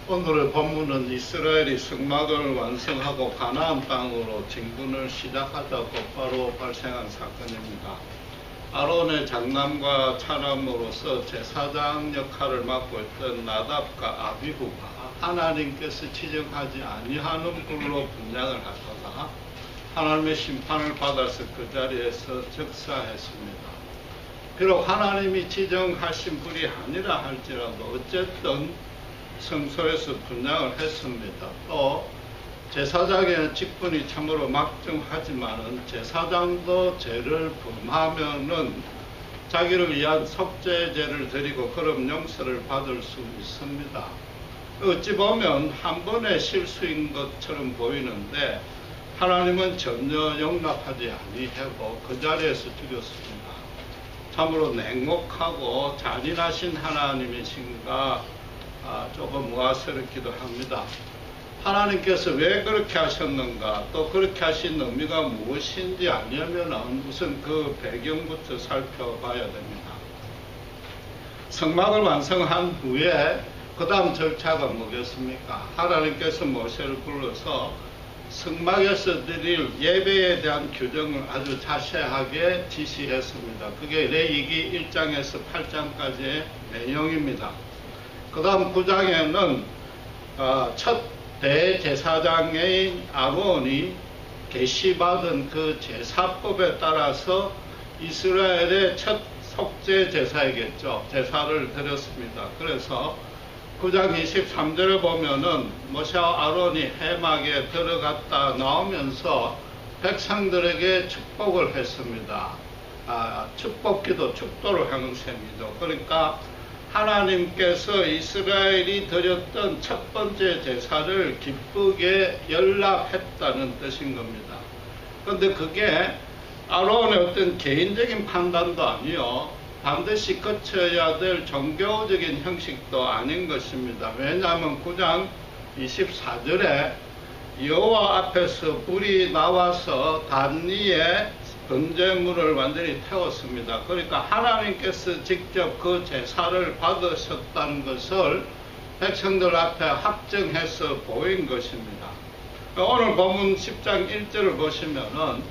오늘의 본문은 이스라엘이 성막을 완성하고 가나안 땅으로 진군을 시작하자 곧바로 발생한 사건입니다. 아론의 장남과 차남으로서 제사장 역할을 맡고 있던 나답과 아비후가 하나님께서 지정하지 아니하는 불로 분향을 하다가 하나님의 심판을 받아서 그 자리에서 즉사했습니다. 비록 하나님이 지정하신 불이 아니라 할지라도 어쨌든 성소에서 분향을 했습니다. 또 제사장의 직분이 참으로 막중하지만은 제사장도 죄를 범하면은 자기를 위한 속죄제를 드리고 그럼 용서를 받을 수 있습니다. 어찌 보면 한 번의 실수인 것처럼 보이는데 하나님은 전혀 용납하지 아니하고 그 자리에서 죽였습니다. 참으로 냉혹하고 잔인하신 하나님이신가 조금 우아스럽기도 합니다. 하나님께서 왜 그렇게 하셨는가, 또 그렇게 하신 의미가 무엇인지 알려면 우선 그 배경부터 살펴봐야 됩니다. 성막을 완성한 후에 그 다음 절차가 뭐겠습니까? 하나님께서 모세를 불러서 성막에서 드릴 예배에 대한 규정을 아주 자세하게 지시했습니다. 그게 레위기 1장에서 8장까지의 내용입니다. 그 다음 9장에는 첫 대제사장의 아론이 계시받은 그 제사법에 따라서 이스라엘의 첫 속죄 제사이겠죠. 제사를 드렸습니다. 그래서 9장 23절에 보면은 모세와 아론이 회막에 들어갔다 나오면서 백성들에게 축복을 했습니다. 축복기도 축도를 하는 셈이죠. 그러니까 하나님께서 이스라엘이 드렸던 첫 번째 제사를 기쁘게 연락했다는 뜻인 겁니다. 그런데 그게 아론의 어떤 개인적인 판단도 아니요, 반드시 거쳐야 될 종교적인 형식도 아닌 것입니다. 왜냐하면 9장 24절에 여호와 앞에서 불이 나와서 단위에 번제물을 완전히 태웠습니다. 그러니까 하나님께서 직접 그 제사를 받으셨다는 것을 백성들 앞에 확정해서 보인 것입니다. 오늘 본문 10장 1절을 보시면은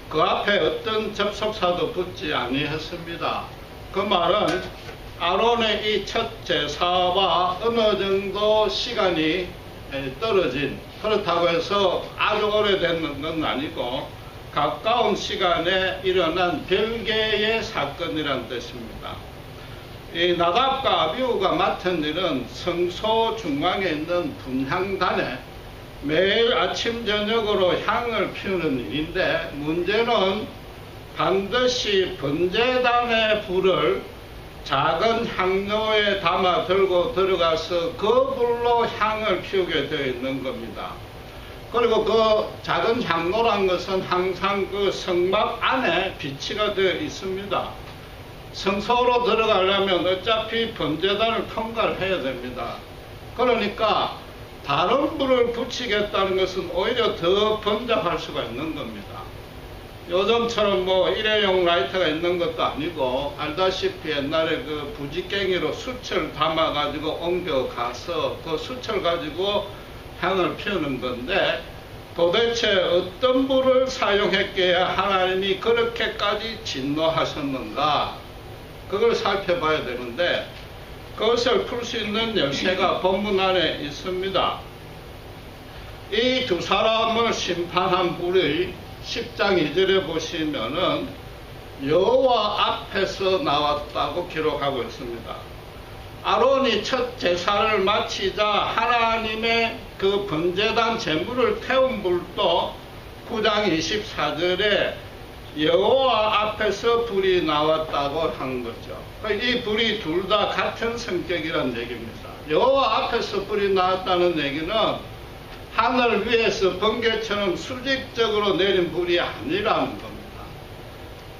그 앞에 어떤 접속사도 붙지 아니했습니다. 그 말은 아론의 이 첫 제사와 어느 정도 시간이 떨어진, 그렇다고 해서 아주 오래된 건 아니고 가까운 시간에 일어난 별개의 사건이란 뜻입니다. 이 나답과 아비후가 맡은 일은 성소 중앙에 있는 분향단에 매일 아침 저녁으로 향을 피우는 일인데, 문제는 반드시 번제단의 불을 작은 향로에 담아 들고 들어가서 그 불로 향을 피우게 되어 있는 겁니다. 그리고 그 작은 향로란 것은 항상 그 성막 안에 비치가 되어 있습니다. 성소로 들어가려면 어차피 번제단을 통과를 해야 됩니다. 그러니까 다른 불을 붙이겠다는 것은 오히려 더 번잡할 수가 있는 겁니다. 요즘처럼 뭐 일회용 라이터가 있는 것도 아니고, 알다시피 옛날에 그 부지깽이로 수철 담아가지고 옮겨가서 그 수철 가지고 향을 피우는 건데, 도대체 어떤 불을 사용했기에 하나님이 그렇게까지 진노하셨는가, 그걸 살펴봐야 되는데, 그것을 풀 수 있는 열쇠가 본문 안에 있습니다. 이 두 사람을 심판한 불이 10장 2절에 보시면은 여호와 앞에서 나왔다고 기록하고 있습니다. 아론이 첫 제사를 마치자 하나님의 그 번제단 제물을 태운 불도 9장 24절에 여호와 앞에서 불이 나왔다고 한 거죠. 이 불이 둘 다 같은 성격이란 얘기입니다. 여호와 앞에서 불이 나왔다는 얘기는 하늘 위에서 번개처럼 수직적으로 내린 불이 아니라는 겁니다.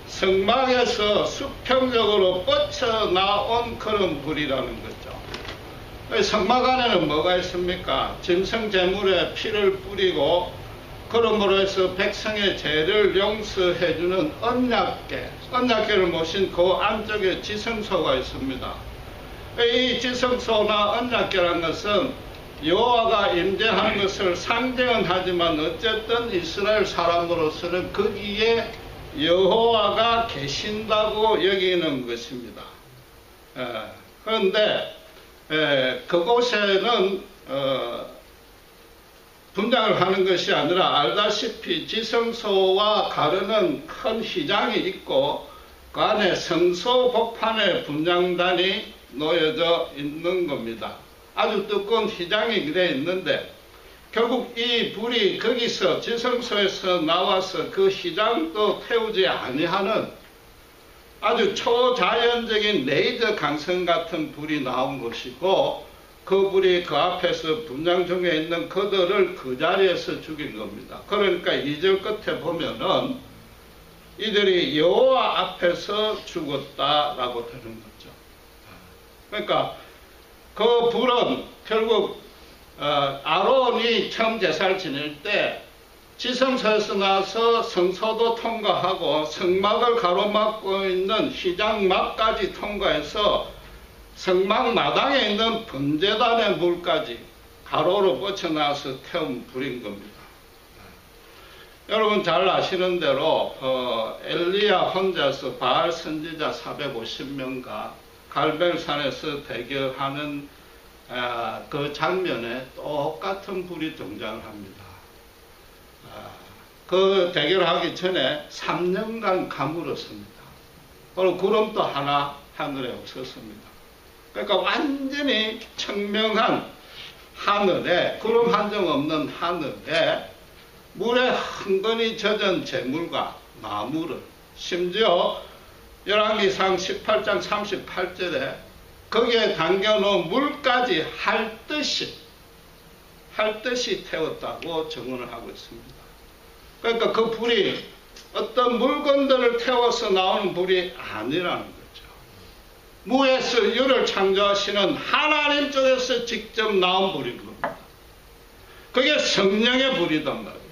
성막에서 수평적으로 뻗쳐나온 그런 불이라는 거죠. 성막 안에는 뭐가 있습니까? 짐승제물에 피를 뿌리고 그러므로 해서 백성의 죄를 용서해주는 언약궤를 모신 그 안쪽에 지성소가 있습니다. 이 지성소나 언약궤라는 것은 여호와가 임재하는 것을 상징은 하지만 어쨌든 이스라엘 사람으로서는 거기에 여호와가 계신다고 여기는 것입니다. 그런데 그곳에는 분장을 하는 것이 아니라 알다시피 지성소와 가르는 큰 휘장이 있고 그 안에 성소복판에 분장단이 놓여져 있는 겁니다. 아주 두꺼운 휘장이 되어 있는데 결국 이 불이 거기서 지성소에서 나와서 그 휘장도 태우지 아니하는 아주 초자연적인 레이저 강성 같은 불이 나온 것이고 그 불이 그 앞에서 분장 중에 있는 그들을 그 자리에서 죽인 겁니다. 그러니까 2절 끝에 보면은 이들이 여호와 앞에서 죽었다라고 되는 거죠. 그러니까 그 불은 결국 아론이 처음 제사를 지낼 때 지성소에서 나와서 성소도 통과하고 성막을 가로막고 있는 휘장막까지 통과해서 성막 마당에 있는 번제단의 물까지 가로로 뻗쳐나와서 태운 불인 겁니다. 여러분 잘 아시는 대로 엘리야 혼자서 바알 선지자 450명과 갈멜산에서 대결하는 그 장면에 똑같은 불이 등장을 합니다. 그 대결하기 전에 3년간 가물었습니다. 그리고 구름도 하나 하늘에 없었습니다. 그러니까 완전히 청명한 하늘에, 구름 한 점 없는 하늘에 물에 흥건히 젖은 재물과 나무를, 심지어 열왕기상 18장 38절에 거기에 담겨놓은 물까지 할 듯이 태웠다고 증언을 하고 있습니다. 그러니까 그 불이 어떤 물건들을 태워서 나오는 불이 아니라는 거죠. 무에서 유를 창조하시는 하나님 쪽에서 직접 나온 불인 겁니다. 그게 성령의 불이단 말이에요.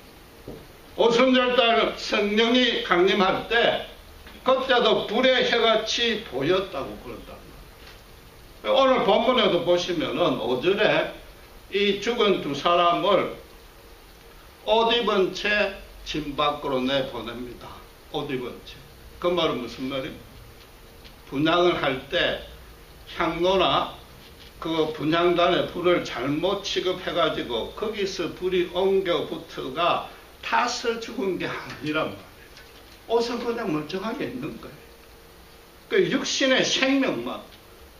오순절달 성령이 강림할 때 그때도 불의 해같이 보였다고 그런단 말이에요. 오늘 본문에도 보시면은 5절에 이 죽은 두 사람을 옷 입은 채 진 밖으로 내보냅니다. 옷 입은 채. 그 말은 무슨 말이에요? 분향을 할 때 향로나 그 분향단에 불을 잘못 취급해가지고 거기서 불이 옮겨 붙어가 타서 죽은 게 아니란 말이에요. 옷은 그냥 멀쩡하게 있는 거예요. 그 육신의 생명만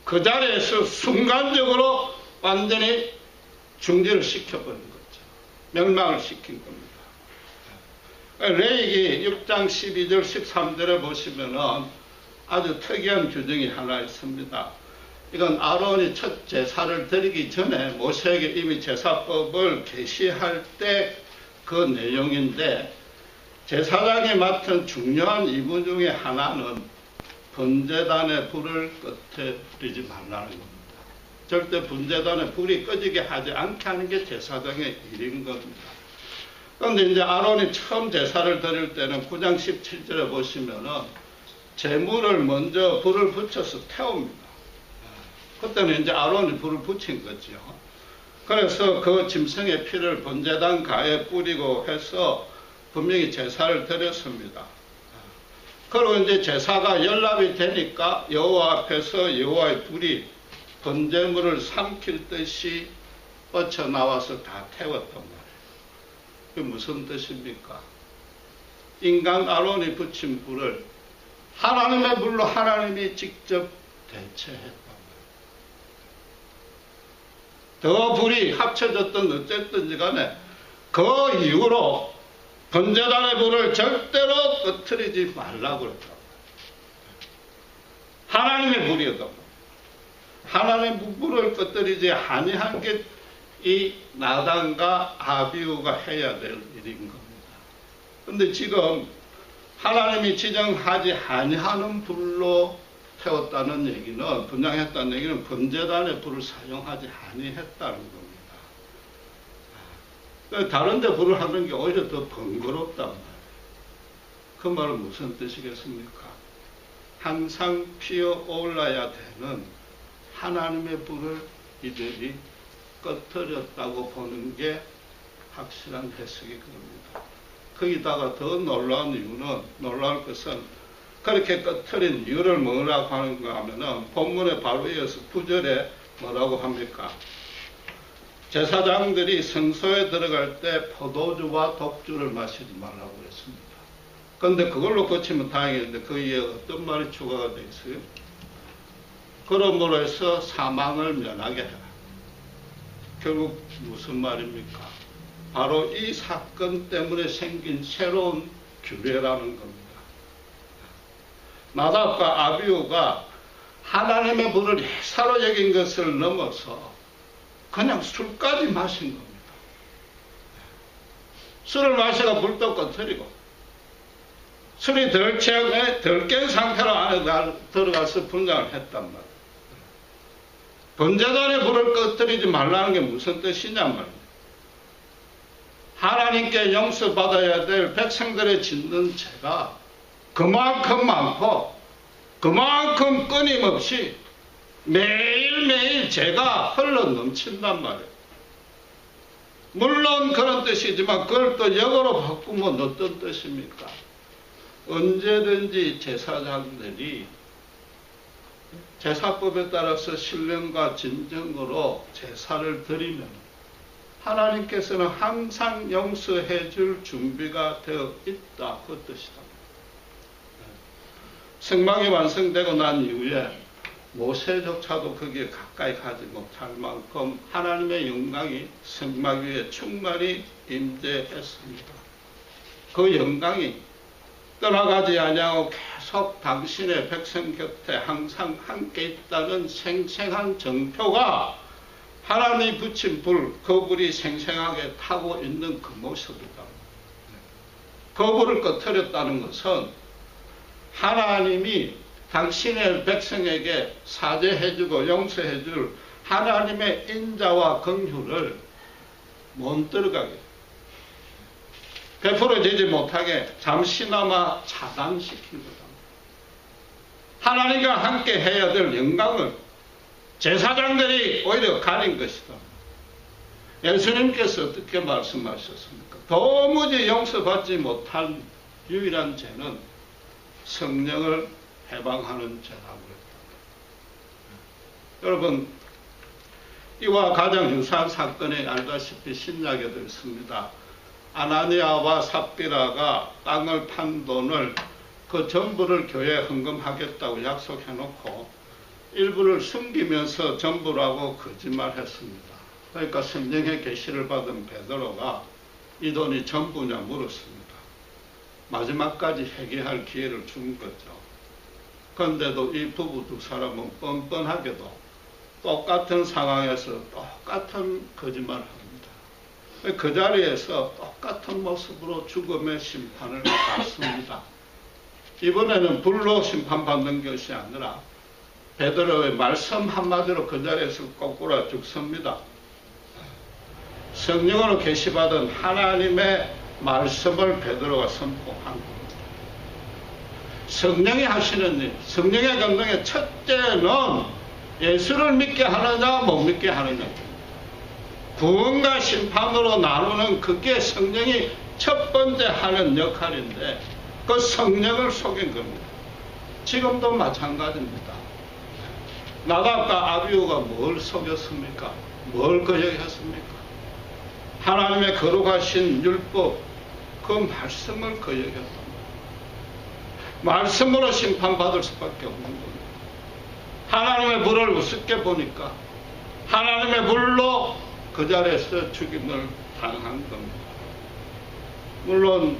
그 자리에서 순간적으로 완전히 중지를 시켜버린 거죠. 멸망을 시킨 겁니다. 레위기 6장 12절 13절에 보시면은 아주 특이한 규정이 하나 있습니다. 이건 아론이 첫 제사를 드리기 전에 모세에게 이미 제사법을 계시할 때 그 내용인데, 제사장이 맡은 중요한 임무 중에 하나는 번제단의 불을 꺼뜨리지 말라는 겁니다. 절대 번제단의 불이 꺼지게 하지 않게 하는 게 제사장의 일인 겁니다. 그런데 이제 아론이 처음 제사를 드릴 때는 9장 17절에 보시면은 제물을 먼저 불을 붙여서 태웁니다. 그때는 이제 아론이 불을 붙인 거죠. 그래서 그 짐승의 피를 번제단 가에 뿌리고 해서 분명히 제사를 드렸습니다. 그리고 이제 제사가 연락이 되니까 여호와 앞에서 여호와의 불이 번제물을 삼킬 듯이 뻗쳐나와서 다 태웠단 말이에요. 그게 무슨 뜻입니까? 인간 아론이 붙인 불을 하나님의 불로 하나님이 직접 대체했단 말이에요. 더 불이 합쳐졌든 어쨌든지 간에 그 이후로 번제단의 불을 절대로 꺼뜨리지 말라고 그랬단 말이에요. 하나님의 불이었단 말이에요. 하나님의 불을 꺼뜨리지 아니한 게 이 나단과 아비후가 해야 될 일인 겁니다. 그런데 지금 하나님이 지정하지 아니하는 불로 태웠다는 얘기는, 분향했다는 얘기는 번제단의 불을 사용하지 아니했다는 겁니다. 다른 데 불을 하는 게 오히려 더 번거롭단 말이에요. 그 말은 무슨 뜻이겠습니까? 항상 피어 올라야 되는 하나님의 불을 이들이 꺼트렸다고 보는 게 확실한 해석이 그럽니다. 거기다가 더 놀라울 것은 그렇게 꺼트린 이유를 뭐라고 하는가 하면은 본문에 바로 이어서 9절에 뭐라고 합니까? 제사장들이 성소에 들어갈 때 포도주와 독주를 마시지 말라고 했습니다. 그런데 그걸로 그치면 다행인데 거기에 어떤 말이 추가가 되어 있어요? 그러므로 해서 사망을 면하게 해라. 결국 무슨 말입니까? 바로 이 사건 때문에 생긴 새로운 규례라는 겁니다. 나답과 아비후가 하나님의 불을 해사로 여긴 것을 넘어서 그냥 술까지 마신 겁니다. 술을 마셔가 불도 꺼뜨리고 술이 덜 깬 상태로 안에 들어가서 분장을 했단 말이에요. 번제단의 불을 꺼뜨리지 말라는 게 무슨 뜻이냐 말이에요. 하나님께 용서받아야 될 백성들의 짓는 죄가 그만큼 많고 그만큼 끊임없이 매일매일 죄가 흘러 넘친단 말이에요. 물론 그런 뜻이지만 그걸 또 역으로 바꾸면 어떤 뜻입니까? 언제든지 제사장들이 제사법에 따라서 신령과 진정으로 제사를 드리면 하나님께서는 항상 용서해 줄 준비가 되어 있다. 그 뜻이다. 성막이 완성되고 난 이후에 모세조차도 거기에 가까이 가지 못할 만큼 하나님의 영광이 성막 위에 충만히 임재했습니다. 그 영광이 떠나가지 아니하고 계속 당신의 백성 곁에 항상 함께 있다는 생생한 정표가 하나님이 붙인 불, 그 불이 생생하게 타고 있는 그 모습이다. 그 불을 꺼뜨렸다는 것은 하나님이 당신의 백성에게 사죄해주고 용서해줄 하나님의 인자와 긍휼을 못 들어가게 베풀어지지 못하게 잠시나마 차단시킨 거다. 하나님과 함께 해야 될 영광을 제사장들이 오히려 가린 것이다. 예수님께서 어떻게 말씀하셨습니까? 도무지 용서받지 못한 유일한 죄는 성령을 해방하는 죄라고 했다. 여러분, 이와 가장 유사한 사건이 알다시피 신약에도 있습니다. 아나니아와 삽비라가 땅을 판 돈을 그 전부를 교회에 헌금하겠다고 약속해놓고 일부를 숨기면서 전부라고 거짓말했습니다. 그러니까 성령의 계시를 받은 베드로가 이 돈이 전부냐 물었습니다. 마지막까지 회개할 기회를 준 거죠. 그런데도 이 부부 두 사람은 뻔뻔하게도 똑같은 상황에서 똑같은 거짓말을 합니다. 그 자리에서 똑같은 모습으로 죽음의 심판을 받습니다. 이번에는 불로 심판받는 것이 아니라 베드로의 말씀 한마디로 그 자리에서 거꾸로 죽습니다. 성령으로 계시받은 하나님의 말씀을 베드로가 선포한 겁니다. 성령이 하시는 일, 성령의 권능의 첫째는 예수를 믿게 하느냐 못 믿게 하느냐, 구원과 심판으로 나누는 그게 성령이 첫 번째 하는 역할인데 그 성령을 속인 겁니다. 지금도 마찬가지입니다. 나답과 아비후가 뭘 속였습니까? 뭘 거역했습니까? 하나님의 거룩하신 율법, 그 말씀을 거역했다. 말씀으로 심판받을 수밖에 없는 겁니다. 하나님의 불을 우습게 보니까 하나님의 불로 그 자리에서 죽임을 당한 겁니다. 물론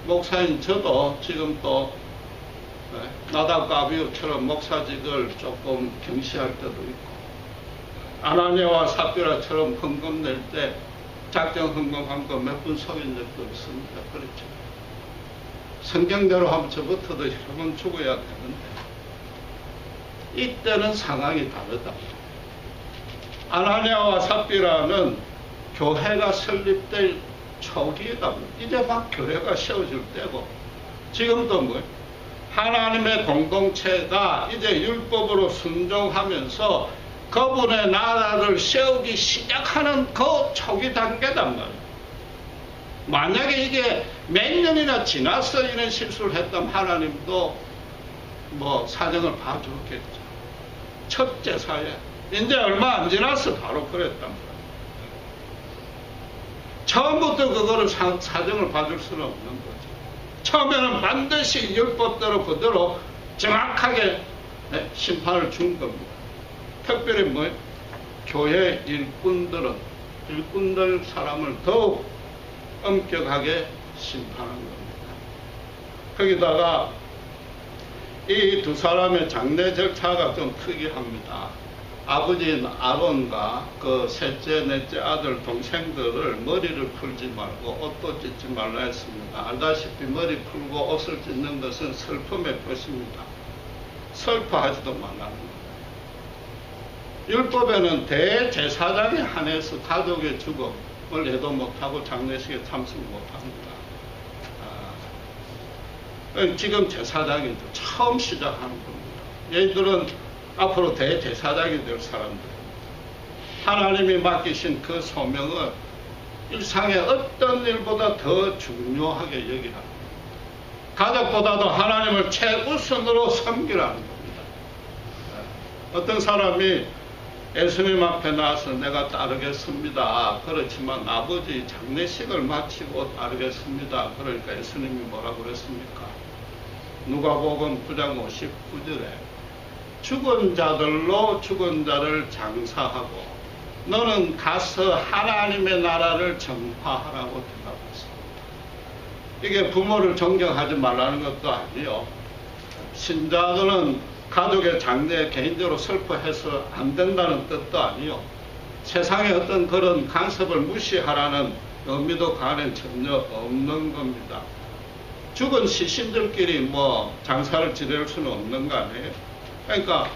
목사인 저도 지금 또 나답과 아비후처럼 목사직을 조금 경시할 때도 있고 아나니아와 삽비라처럼 헌금 낼 때 작정 헌금한 거 몇 분 속인 적도 있습니다. 그렇죠. 성경대로 하면 저부터도 여러 번 죽어야 되는데 이때는 상황이 다르다. 아나니아와 삽비라는 교회가 설립될 초기이다. 이제 막 교회가 세워질 때고 지금도 뭐 하나님의 공동체가 이제 율법으로 순종하면서 그분의 나라를 세우기 시작하는 그 초기 단계단 말이에요. 만약에 이게 몇 년이나 지나서 이런 실수를 했다면 하나님도 뭐 사정을 봐줬겠죠. 첫 제사에 이제 얼마 안 지나서 바로 그랬단 말이에요. 처음부터 그거를 사정을 봐줄 수는 없는 거죠. 처음에는 반드시 율법대로 그대로 정확하게 심판을 준 겁니다. 특별히 뭐 교회 일꾼들 사람을 더욱 엄격하게 심판한 겁니다. 거기다가 이 두 사람의 장례 절차가 좀 특이합니다. 아버지인 아론과 그 셋째, 넷째 아들, 동생들을 머리를 풀지 말고 옷도 찢지 말라 했습니다. 알다시피 머리 풀고 옷을 찢는 것은 슬픔의 것입니다. 슬퍼하지도 말라는 겁니다. 율법에는 대제사장에 한해서 가족의 죽음을 해도 못하고 장례식에 참석 못합니다. 지금 제사장이 처음 시작하는 겁니다. 얘들은 앞으로 대제사장이 될 사람들입니다. 하나님이 맡기신 그 소명을 일상의 어떤 일보다 더 중요하게 여기라. 가족보다도 하나님을 최우선으로 섬기라는 겁니다. 어떤 사람이 예수님 앞에 나와서 내가 따르겠습니다. 그렇지만 아버지 장례식을 마치고 따르겠습니다. 그러니까 예수님이 뭐라고 그랬습니까? 누가복음 9장 59절에 죽은 자들로 죽은 자를 장사하고 너는 가서 하나님의 나라를 전파하라고 대답했습니다. 이게 부모를 존경하지 말라는 것도 아니요. 신자들은 가족의 장례에 개인적으로 슬퍼해서 안 된다는 뜻도 아니요. 세상의 어떤 그런 간섭을 무시하라는 의미도 그 안에 전혀 없는 겁니다. 죽은 시신들끼리 뭐 장사를 지낼 수는 없는 거 아니에요. 그러니까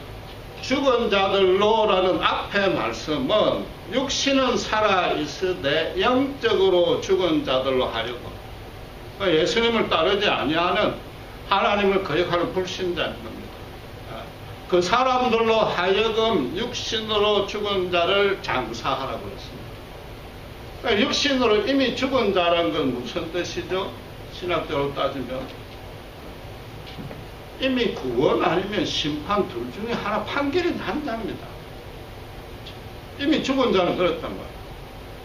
죽은 자들로라는 앞의 말씀은 육신은 살아있으되 영적으로 죽은 자들로 하여금 그러니까 예수님을 따르지 아니하는 하나님을 거역하는 불신자인 겁니다. 그 사람들로 하여금 육신으로 죽은 자를 장사하라고 했습니다. 그러니까 육신으로 이미 죽은 자라는 건 무슨 뜻이죠? 신학적으로 따지면 이미 구원 아니면 심판 둘 중에 하나 판결이 난답니다. 이미 죽은 자는 그렇단 말이에요.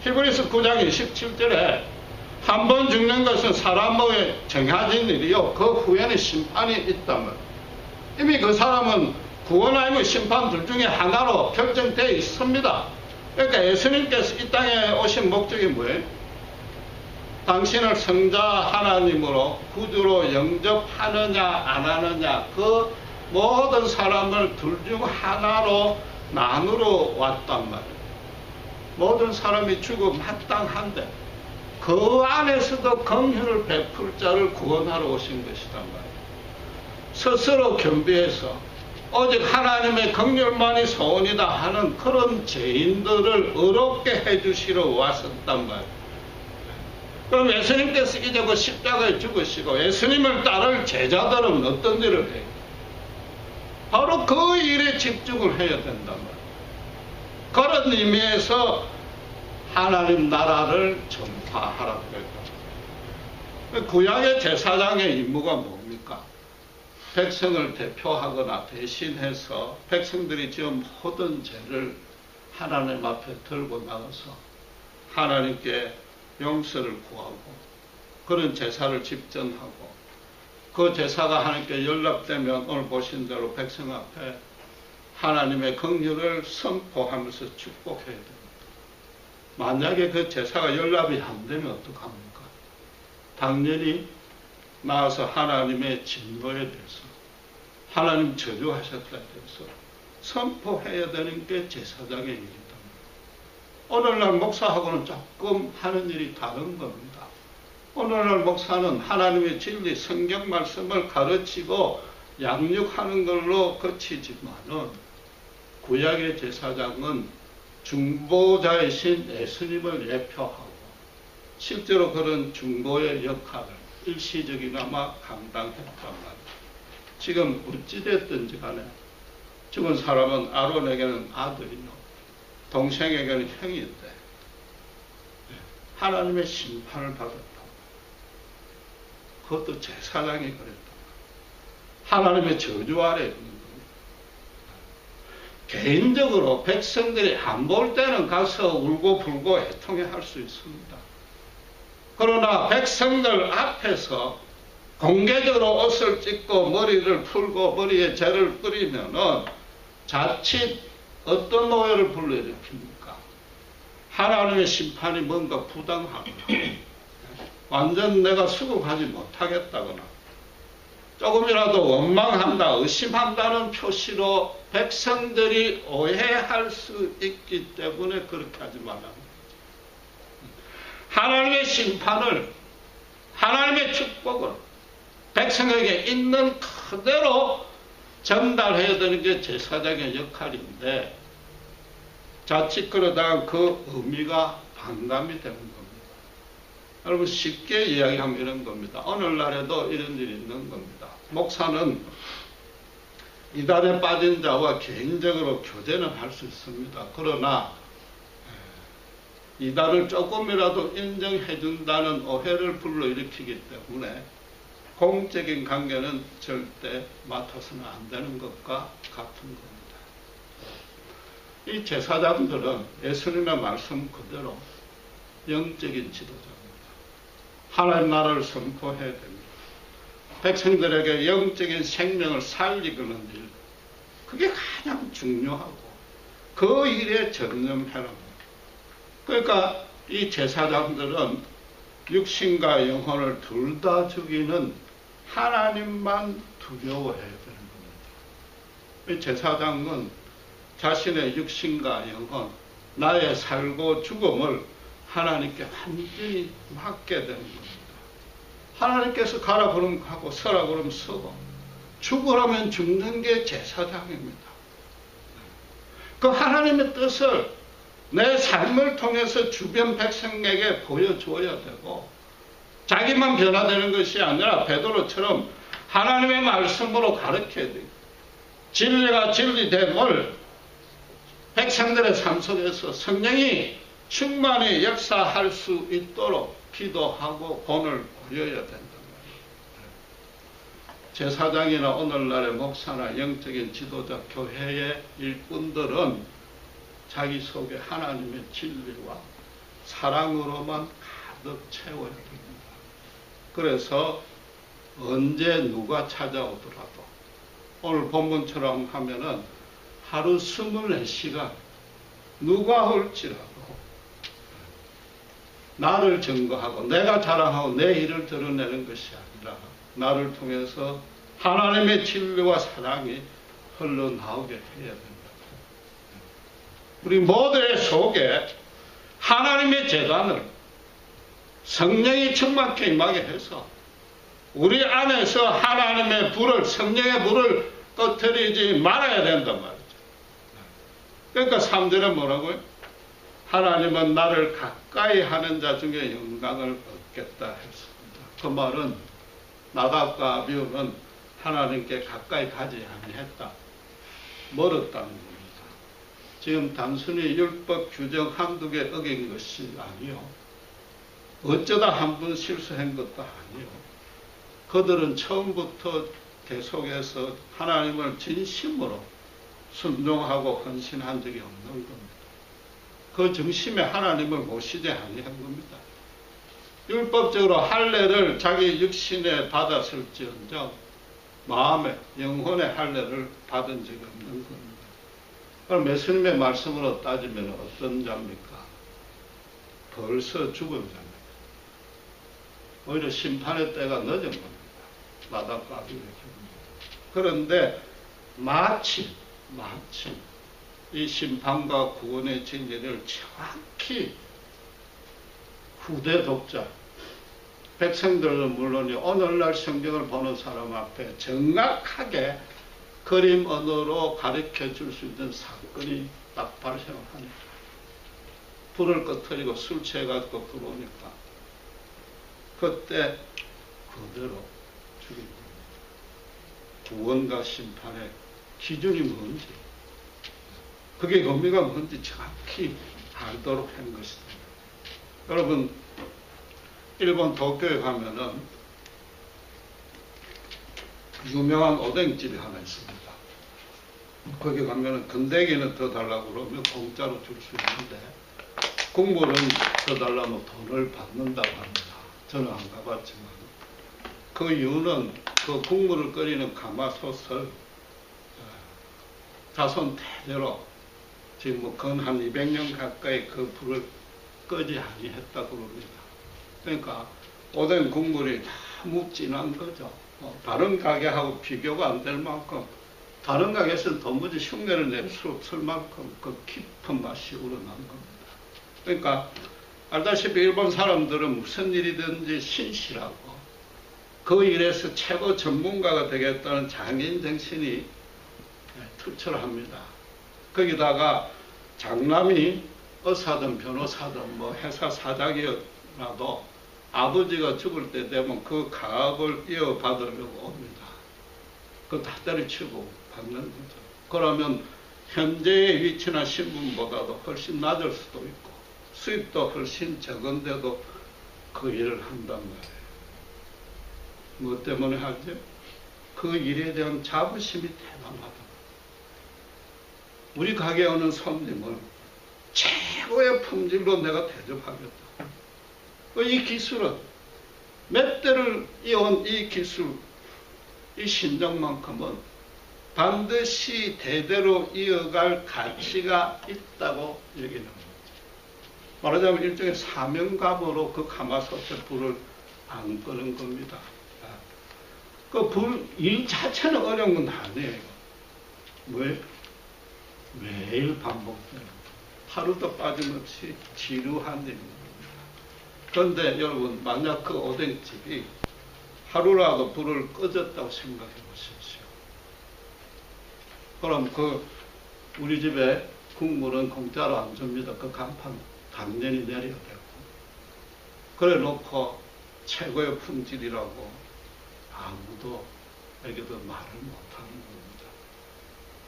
히브리서 9장 27절에 한 번 죽는 것은 사람의 정해진 일이요 그 후에는 심판이 있단 말이에요. 이미 그 사람은 구원 아니면 심판 둘 중에 하나로 결정되어 있습니다. 그러니까 예수님께서 이 땅에 오신 목적이 뭐예요? 당신을 성자 하나님으로 구주로 영접하느냐 안 하느냐 그 모든 사람을 둘 중 하나로 나누러 왔단 말이에요. 모든 사람이 죽음 마땅한데 그 안에서도 긍휼을 베풀 자를 구원하러 오신 것이단 말이에요. 스스로 겸비해서 오직 하나님의 긍휼만이 소원이다 하는 그런 죄인들을 의롭게 해주시러 왔었단 말이에요. 그럼 예수님께서 이제 그 십자가에 죽으시고 예수님을 따를 제자들은 어떤 일을 해요? 바로 그 일에 집중을 해야 된단 말이에요. 그런 의미에서 하나님 나라를 전파하라고 했다. 구약의 제사장의 임무가 뭡니까? 백성을 대표하거나 대신해서 백성들이 지은 모든 죄를 하나님 앞에 들고 나가서 하나님께 용서를 구하고 그런 제사를 집전하고 그 제사가 하나님께 연락되면 오늘 보신 대로 백성 앞에 하나님의 긍휼을 선포하면서 축복해야 됩니다. 만약에 그 제사가 연락이 안 되면 어떡합니까? 당연히 나와서 하나님의 진노에 대해서 하나님 저주하셨다에 대해서 선포해야 되는 게 제사장의 일이다. 오늘날 목사하고는 조금 하는 일이 다른 겁니다. 오늘날 목사는 하나님의 진리, 성경 말씀을 가르치고 양육하는 걸로 그치지만은 구약의 제사장은 중보자이신 예수님을 예표하고 실제로 그런 중보의 역할을 일시적이나마 감당했단 말이에요. 지금 어찌됐든지 간에 죽은 사람은 아론에게는 아들이요 동생에게는 형인데 하나님의 심판을 받았다. 그것도 제사장이 그랬다. 하나님의 저주 아래 있는 겁니다. 개인적으로 백성들이 안 볼 때는 가서 울고 불고 애통해 할 수 있습니다. 그러나 백성들 앞에서 공개적으로 옷을 찢고 머리를 풀고 머리에 재를 뿌리면은 자칫 어떤 오해를 불러일으킵니까? 하나님의 심판이 뭔가 부당하거나 완전 내가 수긍하지 못하겠다거나 조금이라도 원망한다, 의심한다는 표시로 백성들이 오해할 수 있기 때문에 그렇게 하지 말라는 거죠. 하나님의 심판을 하나님의 축복을 백성에게 있는 그대로 전달해야 되는 게 제사장의 역할인데 자칫 그러다가 그 의미가 반감이 되는 겁니다. 여러분 쉽게 이야기하면 이런 겁니다. 오늘날에도 이런 일이 있는 겁니다. 목사는 이단에 빠진 자와 개인적으로 교제는 할 수 있습니다. 그러나 이단을 조금이라도 인정해 준다는 오해를 불러일으키기 때문에 공적인 관계는 절대 맡아서는 안 되는 것과 같은 겁니다. 이 제사장들은 예수님의 말씀 그대로 영적인 지도자입니다. 하나님 나라를 선포해야 됩니다. 백성들에게 영적인 생명을 살리는 일, 그게 가장 중요하고 그 일에 전념해라. 그러니까 이 제사장들은 육신과 영혼을 둘 다 죽이는 하나님만 두려워해야 되는 겁니다. 이 제사장은 자신의 육신과 영혼, 나의 살고 죽음을 하나님께 완전히 맡게 되는 겁니다. 하나님께서 가라 그러면 가고 서라 그러면 서고 죽으라면 죽는 게 제사장입니다. 그 하나님의 뜻을 내 삶을 통해서 주변 백성에게 보여줘야 되고 자기만 변화되는 것이 아니라 베드로처럼 하나님의 말씀으로 가르쳐야 돼요. 진리가 진리됨을 백성들의 삶 속에서 성령이 충만히 역사할 수 있도록 기도하고 본을 보여야 된다. 제사장이나 오늘날의 목사나 영적인 지도자, 교회의 일꾼들은 자기 속에 하나님의 진리와 사랑으로만 가득 채워야 됩니다. 그래서 언제 누가 찾아오더라도 오늘 본문처럼 하면은 하루 24시간 누가 올지라도 나를 증거하고 내가 자랑하고 내 일을 드러내는 것이 아니라 나를 통해서 하나님의 진리와 사랑이 흘러나오게 해야 된다. 우리 모두의 속에 하나님의 재단을 성령이 충만케 임하게 해서 우리 안에서 하나님의 불을, 성령의 불을 꺼뜨리지 말아야 된단 말이죠. 그러니까 3절에 뭐라고요? 하나님은 나를 가까이 하는 자 중에 영광을 얻겠다 했습니다. 그 말은 나답과 아비후는 하나님께 가까이 가지 아니했다. 멀었다는 겁니다. 지금 단순히 율법 규정 한두 개 어긴 것이 아니요. 어쩌다 한 번 실수한 것도 아니요. 그들은 처음부터 계속해서 하나님을 진심으로 순종하고 헌신한 적이 없는 겁니다. 그 중심에 하나님을 모시지 아니한 겁니다. 율법적으로 할례를 자기 육신에 받았을지언정 마음에, 영혼의 할례를 받은 적이 없는 겁니다. 그럼 예수님의 말씀으로 따지면 어떤 자입니까? 벌써 죽은 자입니다. 오히려 심판의 때가 늦은 겁니다. 나답과 아비후의 경우입니다. 그런데 마침 이 심판과 구원의 진리를 정확히 후대 독자, 백성들은 물론이요, 오늘날 성경을 보는 사람 앞에 정확하게 그림 언어로 가르쳐 줄 수 있는 사건이 딱 발생을 하니까 불을 꺼뜨리고 술 취해가지고 들어오니까 그때 그대로 죽인 겁니다. 구원과 심판의 기준이 뭔지 그게 의미가 뭔지 정확히 알도록 한 것입니다. 여러분, 일본 도쿄에 가면은 유명한 오뎅집이 하나 있습니다. 거기 가면은 건더기는 더 달라고 그러면 공짜로 줄 수 있는데 국물은 더 달라면 돈을 받는다고 합니다. 저는 안 가봤지만 그 이유는 그 국물을 끓이는 가마솥을 자손 대대로 지금 뭐 근 한 200년 가까이 그 불을 끄지 아니했다고 그럽니다. 그러니까 오뎅 국물이 너무 진한 거죠. 다른 가게하고 비교가 안 될 만큼, 다른 가게에서는 도무지 흉내를 낼 수 없을 만큼 그 깊은 맛이 우러난 겁니다. 그러니까 알다시피 일본 사람들은 무슨 일이든지 신실하고 그 일에서 최고 전문가가 되겠다는 장인 정신이 투철합니다. 거기다가 장남이 의사든 변호사든 뭐 회사 사장이라도 아버지가 죽을 때 되면 그 가업을 이어받으려고 옵니다. 그거 다 때려치고 받는 거죠. 그러면 현재의 위치나 신분보다도 훨씬 낮을 수도 있고 수입도 훨씬 적은데도 그 일을 한단 말이에요. 뭐 때문에 하죠? 그 일에 대한 자부심이 대단하다. 우리 가게에 오는 손님을 최고의 품질로 내가 대접하겠다. 이 기술은 몇 대를 이어온 이 기술, 이 신정만큼은 반드시 대대로 이어갈 가치가 있다고 여기는 거죠. 말하자면 일종의 사명감으로 그 가마솥에 불을 안 끄는 겁니다. 그 불, 일 자체는 어려운 건 아니에요. 왜? 매일 반복되는, 하루도 빠짐없이 지루한 일입니다. 그런데 여러분, 만약 그 오뎅집이 하루라도 불을 꺼졌다고 생각해 보십시오. 그럼 그 우리 집에 국물은 공짜로 안 줍니다. 그 간판 당연히 내려야 되고. 그래 놓고 최고의 품질이라고 아무도 에게도 말을 못하는 겁니다.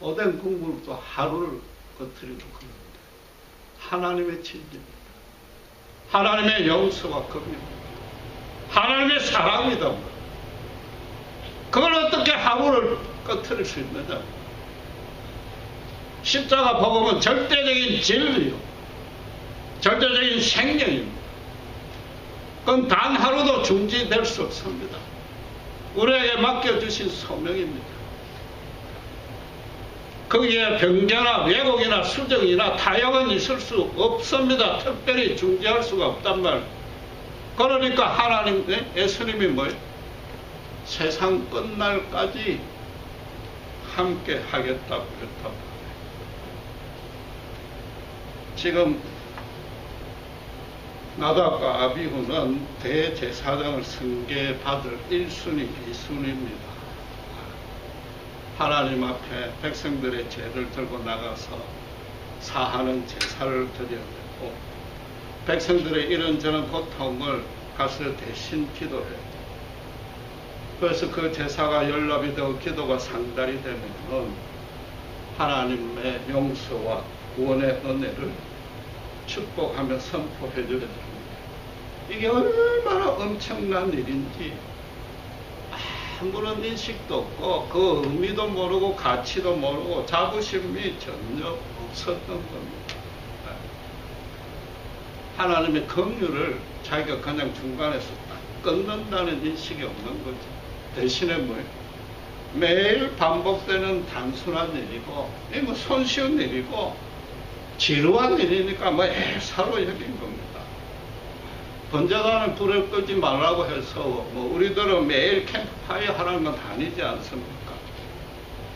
오뎅 국물도 하루를 겉으려도 그럽니다. 하나님의 진리입니다. 하나님의 용서와 겁니다. 하나님의 사랑이다. 그걸 어떻게 하루를 꺼트릴 수 있느냐? 십자가 복음은 절대적인 진리요, 절대적인 생명입니다. 그건 단 하루도 중지될 수 없습니다. 우리에게 맡겨주신 소명입니다. 거기에 병자나 왜곡이나 수정이나 타협은 있을 수 없습니다. 특별히 중지할 수가 없단 말이에요. 그러니까 하나님의 예수님이 뭐예요? 세상 끝날까지 함께 하겠다고 그랬단 말이에요. 지금 나답과 아비후는 대제사장을 승계받을 1순위, 2순위입니다. 하나님 앞에 백성들의 죄를 들고 나가서 사하는 제사를 드려야 되고, 백성들의 이런저런 고통을 가서 대신 기도해야 돼요. 그래서 그 제사가 연락이 되고 기도가 상달이 되면 하나님의 용서와 구원의 은혜를 축복하며 선포해 줘야 됩니다. 이게 얼마나 엄청난 일인지 아무런 인식도 없고 그 의미도 모르고 가치도 모르고 자부심이 전혀 없었던 겁니다. 하나님의 긍휼을 자기가 그냥 중간에서 딱 끊는다는 인식이 없는 거죠. 대신에 뭐예요? 매일 반복되는 단순한 일이고, 이게 뭐 손쉬운 일이고, 지루한 일이니까 뭐 애사로 여긴 겁니다. 번제단은 불을 끄지 말라고 해서 뭐 우리들은 매일 캠프파이어 하라는 건 아니지 않습니까?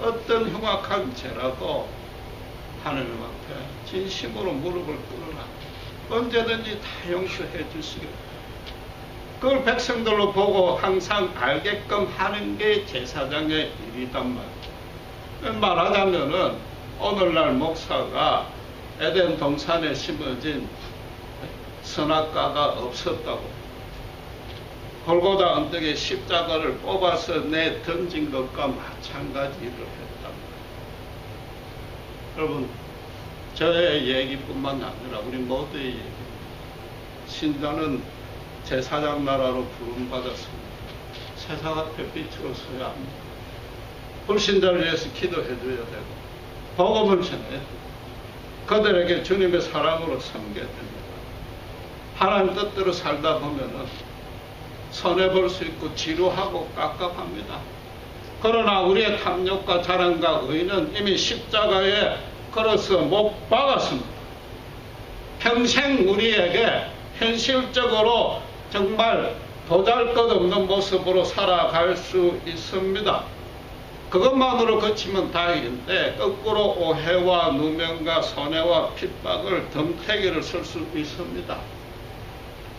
어떤 흉악한 죄라도 하나님 앞에 진심으로 무릎을 꿇으라. 언제든지 다 용서해 주시겠다. 그걸 백성들로 보고 항상 알게끔 하는 게 제사장의 일이단 말이에요. 말하자면은 오늘날 목사가 에덴 동산에 심어진 선악과가 없었다고, 골고다 언덕에 십자가를 뽑아서 내 던진 것과 마찬가지 일을 했단 말이에요. 여러분, 저의 얘기뿐만 아니라 우리 모두의 얘기. 신자는 제사장 나라로 부름받았습니다. 세상 앞에 빛으로 서야 합니다. 불신자를 위해서 기도해줘야 되고 복음을 전해야 되고 그들에게 주님의 사랑으로 섬겨야 됩니다. 하나님 뜻대로 살다 보면은 손해볼 수 있고 지루하고 깝깝합니다. 그러나 우리의 탐욕과 자랑과 의는 이미 십자가에 걸어서 못 박았습니다. 평생 우리에게 현실적으로 정말 보잘것없는 모습으로 살아갈 수 있습니다. 그것만으로 그치면 다행인데 거꾸로 오해와 누명과 손해와 핍박을 덤태기를 쓸 수 있습니다.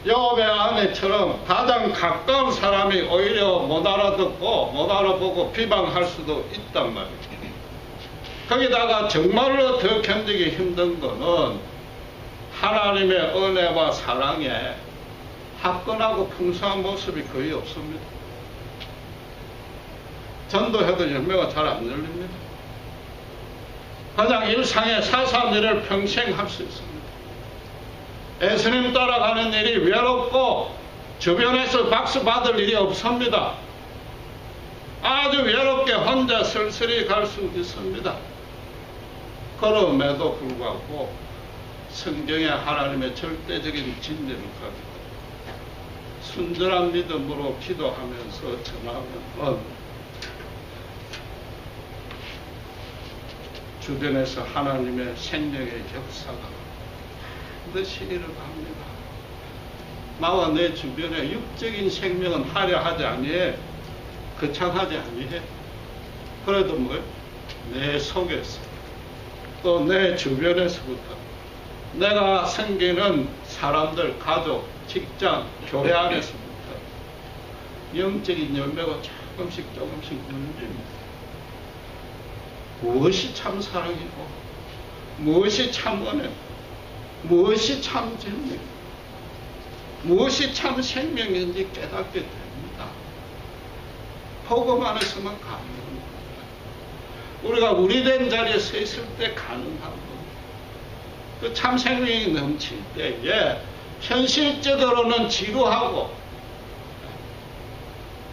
욥의 아내처럼 가장 가까운 사람이 오히려 못 알아듣고 못 알아보고 비방할 수도 있단 말이에요. 거기다가 정말로 더 견디기 힘든 거는 하나님의 은혜와 사랑에 화끈하고 풍성한 모습이 거의 없습니다. 전도해도 열매가 잘 안 열립니다. 그냥 일상의 사소한 일을 평생 할 수 있습니다. 예수님 따라가는 일이 외롭고 주변에서 박수 받을 일이 없습니다. 아주 외롭게 혼자 쓸쓸히 갈 수 있습니다. 그럼에도 불구하고 성경의 하나님의 절대적인 진리를 가지고 순전한 믿음으로 기도하면서 전하면 주변에서 하나님의 생명의 역사가 반드시 일어납니다. 나와 내 주변에 육적인 생명은 화려하지 아니해 거창하지 아니해. 그래도 내 속에서 또 내 주변에서부터 내가 섬기는 사람들, 가족, 직장, 교회 안에서부터 영적인 열매가 조금씩 열립니다. 무엇이 참 사랑이고 무엇이 참 은혜고 무엇이 참 진리고 무엇이 참 생명인지 깨닫게 됩니다. 복음 안에서만 가능합니다. 우리가 우리 된 자리에 서 있을 때 가능한 겁니다. 그 참 생명이 넘칠 때에 현실적으로는 지루하고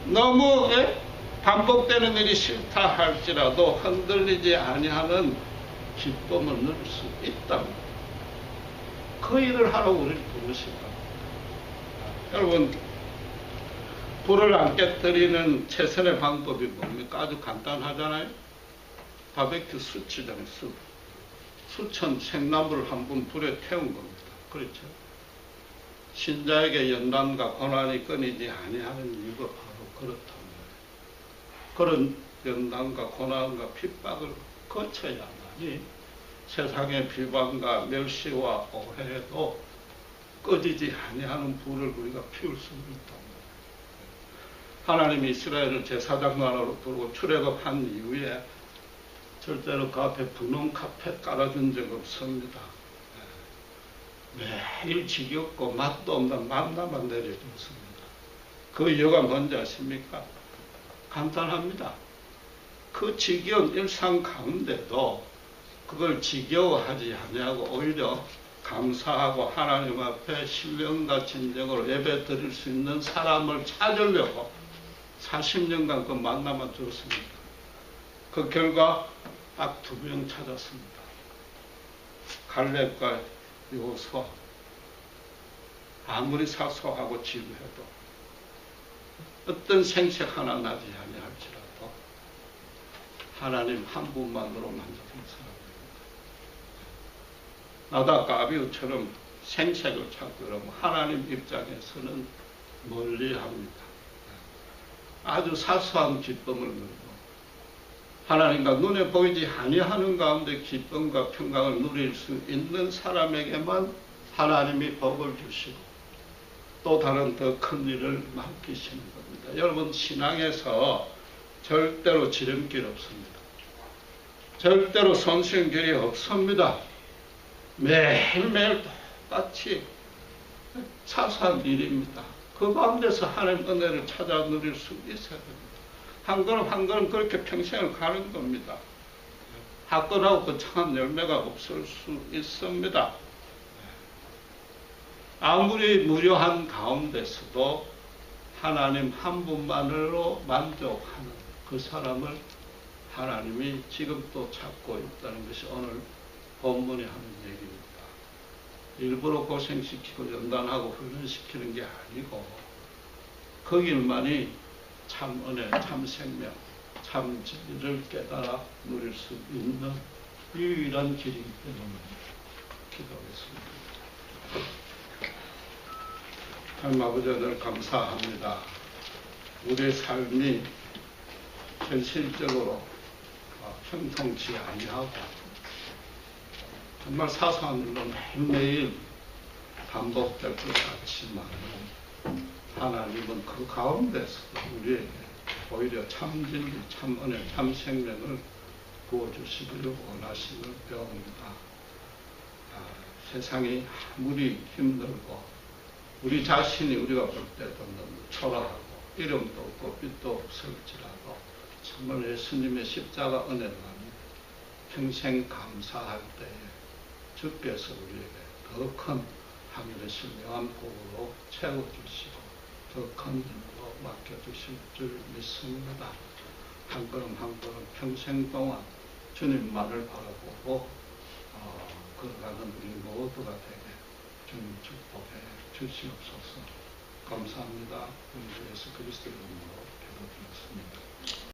너무 반복되는 일이 싫다 할지라도 흔들리지 아니하는 기쁨을 누릴 수 있답니다. 그 일을 하러 우리를 부르신 겁니다. 여러분, 불을 안 깨뜨리는 최선의 방법이 뭡니까? 아주 간단하잖아요. 바베큐 숯이잖아요. 수천 생나무를 한 번 불에 태운 겁니다. 그렇죠? 신자에게 연단과 고난이 끊이지 아니하는 이유가 바로 그렇답니다. 그런 연단과 고난과 핍박을 거쳐야만이 세상의 비방과 멸시와 오해도 꺼지지 아니하는 불을 우리가 피울 수 있답니다. 하나님이 이스라엘을 제사장 나라로 부르고 출애굽한 이후에 절대로 그 앞에 분홍 카펫 깔아준 적 없습니다. 매일 지겹고 맛도 없는 만나만 내려줬습니다. 그 이유가 뭔지 아십니까? 간단합니다. 그 지겨운 일상 가운데도 그걸 지겨워하지 아니하고 오히려 감사하고 하나님 앞에 신령과 진정으로 예배 드릴 수 있는 사람을 찾으려고 40년간 그 만나만 줬습니다. 그 결과 딱 2명 찾았습니다. 갈렙과 여호수아. 아무리 사소하고 지루해도 어떤 생색 하나 나지 아니할지라도 하나님 한 분만으로 만족한 사람입니다. 나답과 아비후처럼 생색을 찾고 그러면 하나님 입장에서는 멀리합니다. 아주 사소한 기쁨을 누리고 하나님과 눈에 보이지 아니하는 가운데 기쁨과 평강을 누릴 수 있는 사람에게만 하나님이 복을 주시고 또 다른 더 큰 일을 맡기시는 겁니다. 여러분, 신앙에서 절대로 지름길 없습니다. 절대로 손실길이 없습니다. 매일매일 똑같이 사소한 일입니다. 그 가운데서 하나님 은혜를 찾아 누릴 수 있어야 됩니다. 한 걸음 한 걸음 그렇게 평생을 가는 겁니다. 화끈하고 거창한 열매가 없을 수 있습니다. 아무리 무료한 가운데서도 하나님 한 분만으로 만족하는 그 사람을 하나님이 지금 또 찾고 있다는 것이 오늘 본문이 하는 얘기입니다. 일부러 고생시키고 연단하고 훈련시키는 게 아니고 그 길만이 참 은혜, 참 생명, 참 진리를 깨달아 누릴 수 있는 유일한 길이기 때문에 기도하겠습니다. 하나님 아버지, 오늘 감사합니다. 우리의 삶이 현실적으로 형통치 아니하고 정말 사소한 일로 매일매일 반복될 것 같지만 하나님은 그 가운데서도 우리에게 오히려 참 진리, 참 은혜, 참 생명을 부어주시기를 원하심을 배웁니다. 세상이 아무리 힘들고 우리 자신이 우리가 볼 때도 너무 초라하고 이름도 없고 빛도 없을지라도 정말 예수님의 십자가 은혜만이 평생 감사할 때에 주께서 우리에게 더 큰 하늘의 신령한 복으로 채워주시고 더 큰 힘으로 맡겨주실 줄 믿습니다. 한 걸음 한 걸음 평생 동안 주님만을 바라보고 걸어가는 우리 모두가 되게 주님 축복해 주시옵소서. 감사합니다. 우리 주 예수 그리스도의 이름으로 기도드렸습니다.